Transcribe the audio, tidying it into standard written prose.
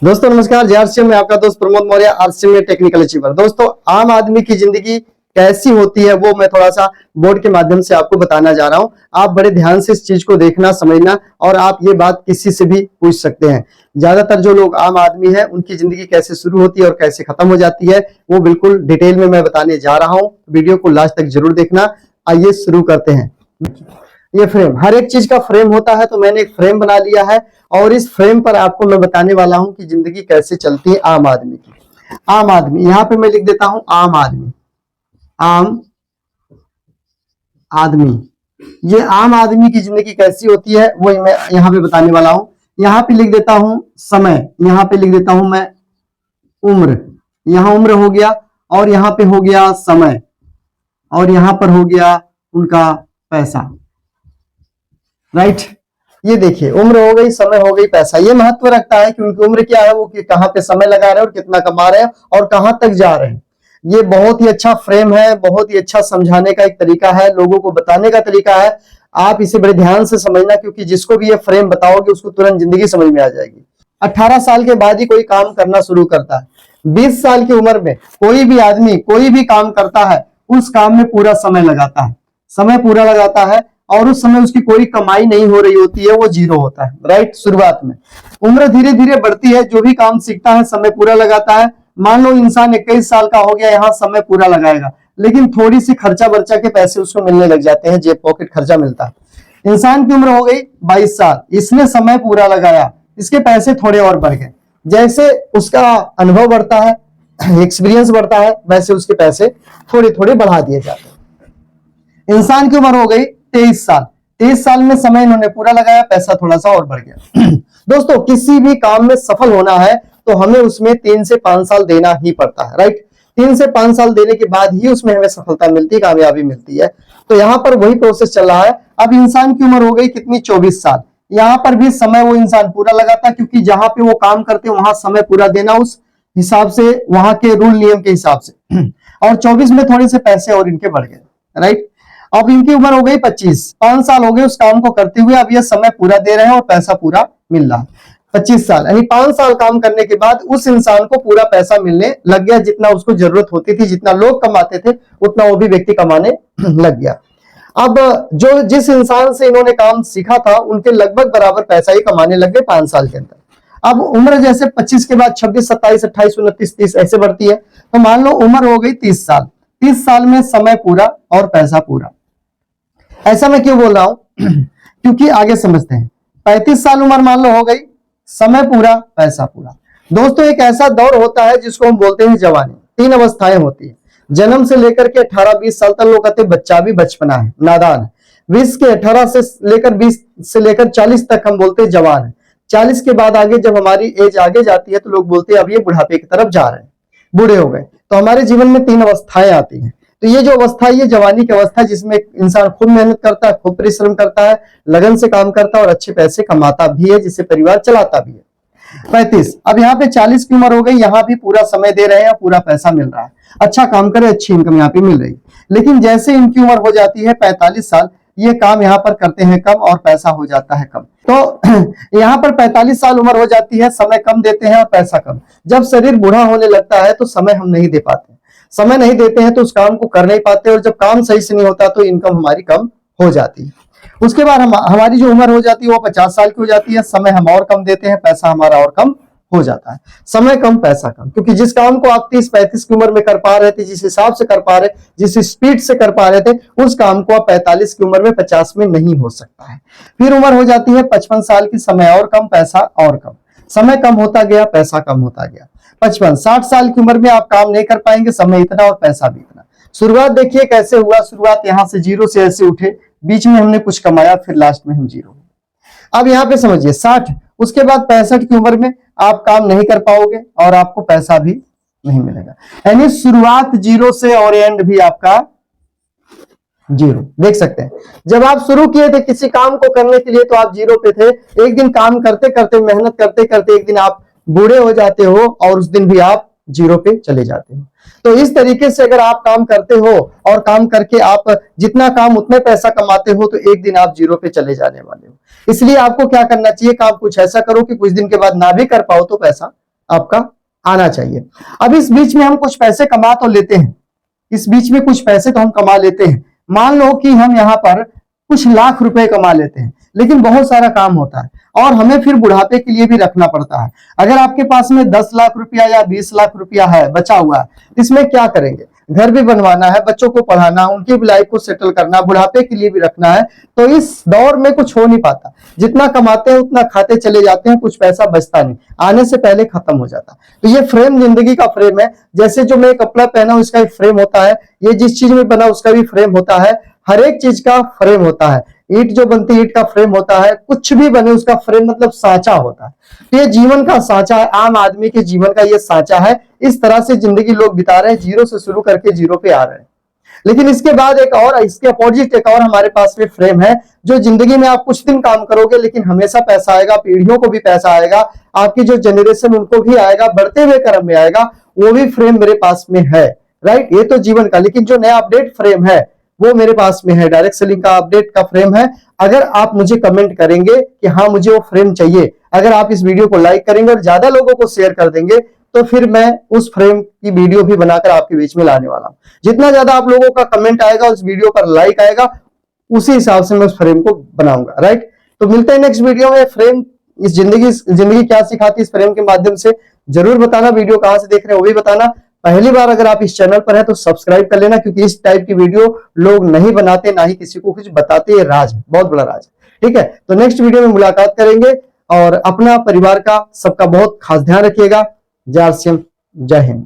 दोस्तों नमस्कार, जेआरसीएम में आपका दोस्त प्रमोद मौर्य, आरसीएम में टेक्निकल अचीवर। दोस्तों आम आदमी की जिंदगी कैसी होती है वो मैं थोड़ा सा बोर्ड के माध्यम से आपको बताना जा रहा हूं। आप बड़े ध्यान से इस चीज को देखना, समझना और आप ये बात किसी से भी पूछ सकते हैं। ज्यादातर जो लोग आम आदमी है उनकी जिंदगी कैसे शुरू होती है और कैसे खत्म हो जाती है वो बिल्कुल डिटेल में मैं बताने जा रहा हूं। वीडियो को लास्ट तक जरूर देखना। आइए शुरू करते हैं। ये फ्रेम, हर एक चीज का फ्रेम होता है, तो मैंने एक फ्रेम बना लिया है और इस फ्रेम पर आपको मैं बताने वाला हूं कि जिंदगी कैसे चलती है आम आदमी की। आम आदमी, यहां पे मैं लिख देता हूं आम आदमी। आम आदमी, ये आम आदमी की जिंदगी कैसी होती है वो मैं यहां पे बताने वाला हूं। यहां पे लिख देता हूं समय, यहां पे लिख देता हूं मैं उम्र। यहां उम्र हो गया और यहां पे हो गया समय और यहां पर हो गया उनका पैसा। राइट, ये देखिए उम्र हो गई, समय हो गई, पैसा। ये महत्व रखता है कि उनकी उम्र क्या है, वो कहां पे समय लगा रहे हैं और कितना कमा रहे हैं और कहां तक जा रहे हैं। ये बहुत ही अच्छा फ्रेम है, बहुत ही अच्छा समझाने का एक तरीका है, लोगों को बताने का तरीका है। आप इसे बड़े ध्यान से समझना, क्योंकि जिसको भी ये फ्रेम बताओगे उसको तुरंत जिंदगी समझ में आ जाएगी। 18 साल के बाद ही कोई काम करना शुरू करता है। 20 साल की उम्र में कोई भी आदमी कोई भी काम करता है, उस काम में पूरा समय लगाता है, समय पूरा लगाता है और उस समय उसकी कोई कमाई नहीं हो रही होती है, वो जीरो होता है। राइट, शुरुआत में उम्र धीरे धीरे बढ़ती है, जो भी काम सीखता है समय पूरा लगाता है। मान लो इंसान 21 साल का हो गया, यहाँ समय पूरा लगाएगा, लेकिन थोड़ी सी खर्चा बर्चा के पैसे उसको मिलने लग जाते हैं, जेब पॉकेट खर्चा मिलता है। इंसान की उम्र हो गई 22 साल, इसने समय पूरा लगाया, इसके पैसे थोड़े और बढ़ गए। जैसे उसका अनुभव बढ़ता है, एक्सपीरियंस बढ़ता है, वैसे उसके पैसे थोड़े थोड़े बढ़ा दिए जाते हैं। इंसान की उम्र हो गई 23 साल, 23 साल में समय इन्होंने पूरा लगाया, पैसा थोड़ा सा और बढ़ गया। दोस्तों किसी भी काम में सफल होना है तो हमें उसमें 3 से 5 साल देना ही पड़ता है। राइट, 3 से 5 साल देने के बाद ही उसमें हमें सफलता मिलती है, कामयाबी मिलती है। तो यहाँ पर वही प्रोसेस चल रहा है। अब इंसान की उम्र हो गई कितनी, 24 साल। यहाँ पर भी समय वो इंसान पूरा लगाता, क्योंकि जहां पे वो काम करते वहां समय पूरा देना, उस हिसाब से वहां के रूल नियम के हिसाब से। और 24 में थोड़े से पैसे और इनके बढ़ गए। राइट, अब इनकी उम्र हो गई 25, 5 साल हो गए उस काम को करते हुए, अब ये समय पूरा दे रहे हैं और पैसा पूरा मिल रहा है। 25 साल यानी 5 साल काम करने के बाद उस इंसान को पूरा पैसा मिलने लग गया, जितना उसको जरूरत होती थी, जितना लोग कमाते थे उतना वो भी व्यक्ति कमाने लग गया। अब जो जिस इंसान से इन्होंने काम सीखा था उनके लगभग बराबर पैसा ही कमाने लग गए 5 साल के अंदर। अब उम्र जैसे 25 के बाद 26, 27, 28, 29, 30 ऐसे बढ़ती है, तो मान लो उम्र हो गई 30 साल। 30 साल में समय पूरा और पैसा पूरा। ऐसा मैं क्यों बोल रहा हूं, क्योंकि आगे समझते हैं। 35 साल उम्र मान लो हो गई, समय पूरा पैसा पूरा। दोस्तों एक ऐसा दौर होता है जिसको हम बोलते हैं जवानी। 3 अवस्थाएं होती है, जन्म से लेकर के 18-20 साल तक लोग कहते हैं बच्चा भी बचपना है, नादान है। 20 के 18 से लेकर 20 से लेकर 40 तक हम बोलते हैं जवान है। 40 के बाद आगे जब हमारी एज आगे जाती है तो लोग बोलते हैं अब ये बुढ़ापे की तरफ जा रहे हैं, बूढ़े हो गए। तो हमारे जीवन में 3 अवस्थाएं आती हैं। तो ये जो अवस्था है ये जवानी की अवस्था है, जिसमें इंसान खूब मेहनत करता है, खूब परिश्रम करता है, लगन से काम करता है और अच्छे पैसे कमाता भी है, जिससे परिवार चलाता भी है। 35, अब यहाँ पे 40 की उम्र हो गई, यहाँ भी पूरा समय दे रहे हैं, पूरा पैसा मिल रहा है, अच्छा काम करे, अच्छी इनकम यहाँ पे मिल रही है। लेकिन जैसे इनकी उम्र हो जाती है 45 साल, ये काम यहाँ पर करते हैं कम और पैसा हो जाता है कम। तो यहाँ पर 45 साल उम्र हो जाती है, समय कम देते हैं और पैसा कम। जब शरीर बूढ़ा होने लगता है तो समय हम नहीं दे पाते, समय नहीं देते हैं तो उस काम को कर नहीं पाते, और जब काम सही से नहीं होता तो इनकम हमारी कम हो जाती है। उसके बाद हमारी जो उम्र हो जाती है वो 50 साल की हो जाती है, समय हम और कम देते हैं, पैसा हमारा और कम हो जाता है। समय कम पैसा कम, क्योंकि जिस काम को आप 30-35 की उम्र में कर पा रहे थे, जिस हिसाब से कर पा रहे, जिस स्पीड से कर पा रहे थे, उस काम को आप 45 की उम्र में 50 में नहीं हो सकता है। फिर उम्र हो जाती है 55 साल की, समय और कम पैसा और कम, समय कम होता गया, पैसा कम होता गया। 55, 60 साल की उम्र में आप काम नहीं कर पाएंगे, समय इतना और पैसा भी इतना। शुरुआत देखिए कैसे हुआ, शुरुआत यहां से जीरो से ऐसे उठे, बीच में हमने कुछ कमाया, फिर लास्ट में हम जीरो। अब यहाँ पे समझिए 60, उसके बाद 65 की उम्र में आप काम नहीं कर पाओगे और आपको पैसा भी नहीं मिलेगा। यानी शुरुआत जीरो से और एंड भी आपका जीरो। देख सकते हैं जब आप शुरू किए थे किसी काम को करने के लिए तो आप जीरो पे थे, एक दिन काम करते करते, मेहनत करते करते एक दिन आप बूढ़े हो जाते हो और उस दिन भी आप जीरो पे चले जाते हो। तो इस तरीके से अगर आप काम करते हो और काम करके आप जितना काम उतने पैसा कमाते हो, तो एक दिन आप जीरो पे चले जाने वाले हो। इसलिए आपको क्या करना चाहिए, काम कुछ ऐसा करो कि कुछ दिन के बाद ना भी कर पाओ तो पैसा आपका आना चाहिए। अब इस बीच में हम कुछ पैसे कमा तो लेते हैं, इस बीच में कुछ पैसे तो हम कमा लेते हैं। मान लो कि हम यहाँ पर कुछ लाख रुपए कमा लेते हैं, लेकिन बहुत सारा काम होता है और हमें फिर बुढ़ापे के लिए भी रखना पड़ता है। अगर आपके पास में 10 लाख रुपया या 20 लाख रुपया है बचा हुआ है, इसमें क्या करेंगे? घर भी बनवाना है, बच्चों को पढ़ाना, उनकी भी लाइफ को सेटल करना, बुढ़ापे के लिए भी रखना है। तो इस दौर में कुछ हो नहीं पाता, जितना कमाते हैं उतना खाते चले जाते हैं, कुछ पैसा बचता नहीं, आने से पहले खत्म हो जाता। तो ये फ्रेम जिंदगी का फ्रेम है। जैसे जो मैं कपड़ा पहना हूं इसका भी फ्रेम होता है, ये जिस चीज में बना उसका भी फ्रेम होता है, हर एक चीज का फ्रेम होता है। ईंट जो बनती है ईंट का फ्रेम होता है, कुछ भी बने उसका फ्रेम मतलब सांचा होता है। तो ये जीवन का सांचा है, आम आदमी के जीवन का ये सांचा है। इस तरह से जिंदगी लोग बिता रहे हैं, जीरो से शुरू करके जीरो पे आ रहे हैं। लेकिन इसके बाद एक और, इसके अपोजिट एक और हमारे पास में फ्रेम है, जो जिंदगी में आप कुछ दिन काम करोगे लेकिन हमेशा पैसा आएगा, पीढ़ियों को भी पैसा आएगा, आपकी जो जनरेशन उनको भी आएगा, बढ़ते हुए क्रम में आएगा, वो भी फ्रेम मेरे पास में है। राइट, ये तो जीवन का। लेकिन जो नया अपडेट फ्रेम है वो मेरे पास में है, डायरेक्ट सेलिंग का अपडेट का फ्रेम है। अगर आप मुझे कमेंट करेंगे कि हाँ मुझे वो फ्रेम चाहिए, अगर आप इस वीडियो को लाइक करेंगे और ज्यादा लोगों को शेयर कर देंगे, तो फिर मैं उस फ्रेम की वीडियो भी बनाकर आपके बीच में लाने वाला हूं। जितना ज्यादा आप लोगों का कमेंट आएगा, उस वीडियो पर लाइक आएगा, उसी हिसाब से मैं उस फ्रेम को बनाऊंगा। राइट, तो मिलते हैं नेक्स्ट वीडियो में। फ्रेम इस जिंदगी क्या सिखाती है, इस फ्रेम के माध्यम से जरूर बताना। वीडियो कहां से देख रहे हैं वो भी बताना। पहली बार अगर आप इस चैनल पर हैं तो सब्सक्राइब कर लेना, क्योंकि इस टाइप की वीडियो लोग नहीं बनाते, ना ही किसी को कुछ बताते। ये राज है, बहुत बड़ा राज है। ठीक है, तो नेक्स्ट वीडियो में मुलाकात करेंगे, और अपना परिवार का सबका बहुत खास ध्यान रखिएगा। जय श्री राम, जय हिंद।